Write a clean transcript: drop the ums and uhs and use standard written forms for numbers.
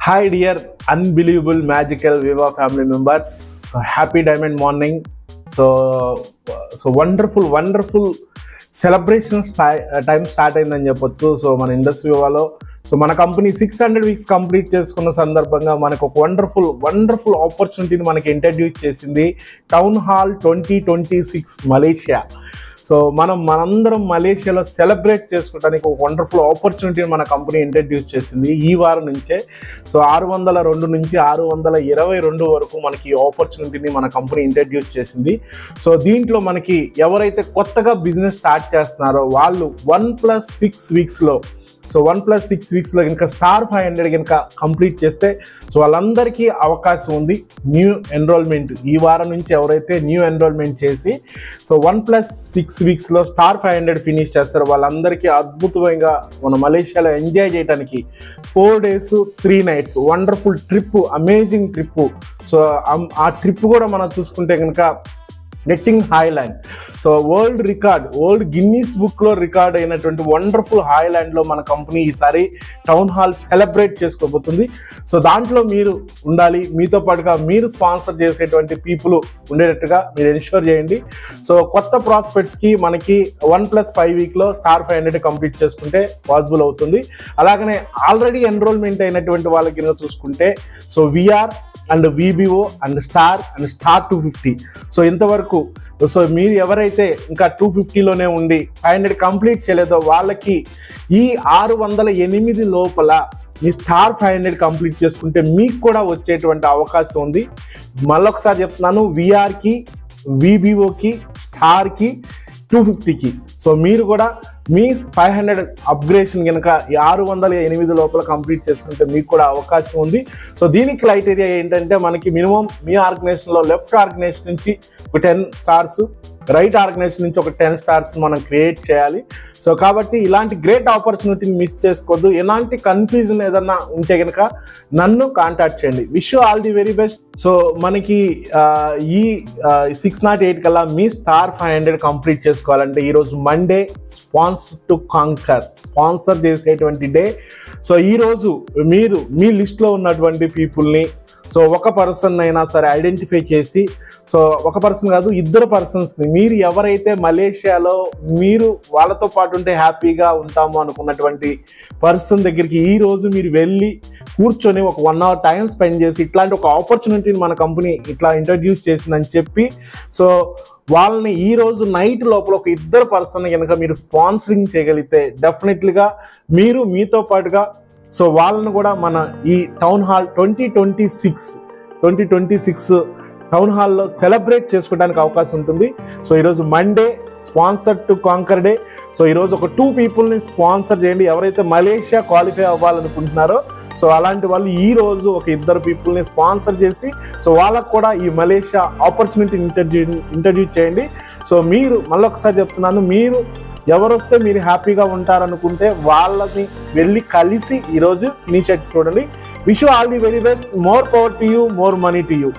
Hi dear unbelievable magical Viva family members. Happy diamond morning. So wonderful celebrations time start అయిందని చెప్పొచ్చు. So మన industry వివాలో మన company 600 weeks complete చేసుకున్న సందర్భంగా మనకు ఒక వండర్ఫుల్ ఆపర్చునిటీని మనకి ఇంట్రడ్యూస్ చేసింది టౌన్ హాల్ 2026 మలేషియా. సో మనందరం మలేషియాలో సెలబ్రేట్ చేసుకోవడానికి ఒక వండర్ఫుల్ ఆపర్చునిటీని మన కంపెనీ ఇంట్రడ్యూస్ చేసింది ఈ వారం నుంచే. సో 602 నుంచి 622 వరకు మనకి ఈ ఆపర్చునిటీని మన కంపెనీ ఇంట్రడ్యూస్ చేసింది. సో దీంట్లో మనకి ఎవరైతే కొత్తగా బిజినెస్ స్టార్ట్ చేస్తున్నారో వాళ్ళు 1+6 వీక్స్లో సో 1+6 వీక్స్లో కనుక స్టార్ 500 కనుక కంప్లీట్ చేస్తే సో వాళ్ళందరికీ అవకాశం ఉంది న్యూ ఎన్రోల్మెంట్. ఈ వారం నుంచి ఎవరైతే న్యూ ఎన్రోల్మెంట్ చేసి సో 1+6 వీక్స్లో స్టార్ 500 ఫినిష్ చేస్తారో వాళ్ళందరికీ అద్భుతంగా మన మలేషియాలో ఎంజాయ్ చేయడానికి 4 days 3 nights wonderful trip, amazing trip. So ఆ ట్రిప్ కూడా మనం చూసుకుంటే కనుక getting Haailand. So world Guinness బుక్లో రికార్డ్ అయినటువంటి వండర్ఫుల్ హాయ్లాండ్లో మన కంపెనీ ఈసారి టౌన్ హాల్ సెలబ్రేట్ చేసుకోబోతుంది. సో దాంట్లో మీరు ఉండాలి, మీతో పాటుగా మీరు స్పాన్సర్ చేసేటువంటి పీపుల్ ఉండేటట్టుగా మీరు ఎన్ష్యూర్ చేయండి. సో కొత్త ప్రాస్పెక్ట్స్కి మనకి 1+5 వీక్లో స్టార్ 500 కంప్లీట్ చేసుకుంటే పాసిబుల్ అవుతుంది. అలాగనే ఆల్రెడీ ఎన్రోల్మెంట్ అయినటువంటి వాళ్ళకి కనుక చూసుకుంటే so VR and VBO and star 250. So ఇంతవరకు సో మీరు ఎవరైతే ఇంకా 250లోనే ఉండి 500 కంప్లీట్ చేయలేదో వాళ్ళకి ఈ 608 లోపల మీ స్టార్ 500 కంప్లీట్ చేసుకుంటే మీకు కూడా వచ్చేటువంటి అవకాశం ఉంది. మళ్ళొకసారి చెప్తున్నాను, విఆర్కి, విబిఓకి, స్టార్కి, 250కి. సో మీరు కూడా మీ 500 అప్గ్రేషన్ కనుక ఈ 608 లోపల కంప్లీట్ చేసుకుంటే మీకు కూడా అవకాశం ఉంది. సో దీనికి క్రైటీరియా ఏంటంటే మనకి మినిమం మీ ఆర్గనైజేషన్లో లెఫ్ట్ ఆర్గనైజేషన్ నుంచి ఒక 10 stars, రైట్ ఆర్గనైజేషన్ నుంచి ఒక 10 stars మనం క్రియేట్ చేయాలి. సో కాబట్టి ఇలాంటి గ్రేట్ ఆపర్చునిటీని మిస్ చేసుకోవద్దు. ఎలాంటి కన్ఫ్యూజన్ ఏదన్నా ఉంటే కనుక నన్ను కాంటాక్ట్ చేయండి. Wish you all the very best. So మనకి ఈ 608 కల్లా మీ స్టార్ 500 కంప్లీట్ చేసుకోవాలంటే ఈరోజు మండే స్పాన్సర్ చేసేటువంటి డే. సో ఈరోజు మీరు మీ లిస్ట్లో ఉన్నటువంటి పీపుల్ని సో ఒక పర్సన్ అయినా సరే ఐడెంటిఫై చేసి, సో ఒక పర్సన్ కాదు 2 personsని మీరు ఎవరైతే మలేషియాలో మీరు వాళ్ళతో పాటు ఉంటే హ్యాపీగా ఉంటాము అనుకున్నటువంటి పర్సన్ దగ్గరికి ఈరోజు మీరు వెళ్ళి కూర్చొని ఒక 1 hour టైం స్పెండ్ చేసి ఇట్లాంటి ఒక ఆపర్చునిటీని మన కంపెనీ ఇట్లా ఇంట్రడ్యూస్ చేసిందని చెప్పి సో వాళ్ళని ఈరోజు నైట్ లోపల ఒక 2 person కనుక మీరు స్పాన్సరింగ్ చేయగలిగితే డెఫినెట్లీగా మీరు మీతో పాటుగా సో వాళ్ళను కూడా మన ఈ టౌన్ హాల్ 2026 టౌన్ హాల్లో సెలబ్రేట్ చేసుకోవడానికి అవకాశం ఉంటుంది. సో ఈరోజు Monday sponsor to conquer day. So ఈరోజు ఒక 2 peopleని స్పాన్సర్ చేయండి ఎవరైతే మలేషియా క్వాలిఫై అవ్వాలనుకుంటున్నారో. సో అలాంటి వాళ్ళు ఈరోజు ఒక 2 peopleని స్పాన్సర్ చేసి సో వాళ్ళకు కూడా ఈ మలేషియా ఆపర్చునిటీని ఇంట్రడ్యూస్ చేయండి. సో మీరు మళ్ళొకసారి చెప్తున్నాను, మీరు ఎవరు వస్తే మీరు హ్యాపీగా ఉంటారనుకుంటే వాళ్ళని వెళ్ళి కలిసి ఈరోజు ఇనిషియేటివ్ చూడండి. Wish you all the very best. More power to you, more money to you.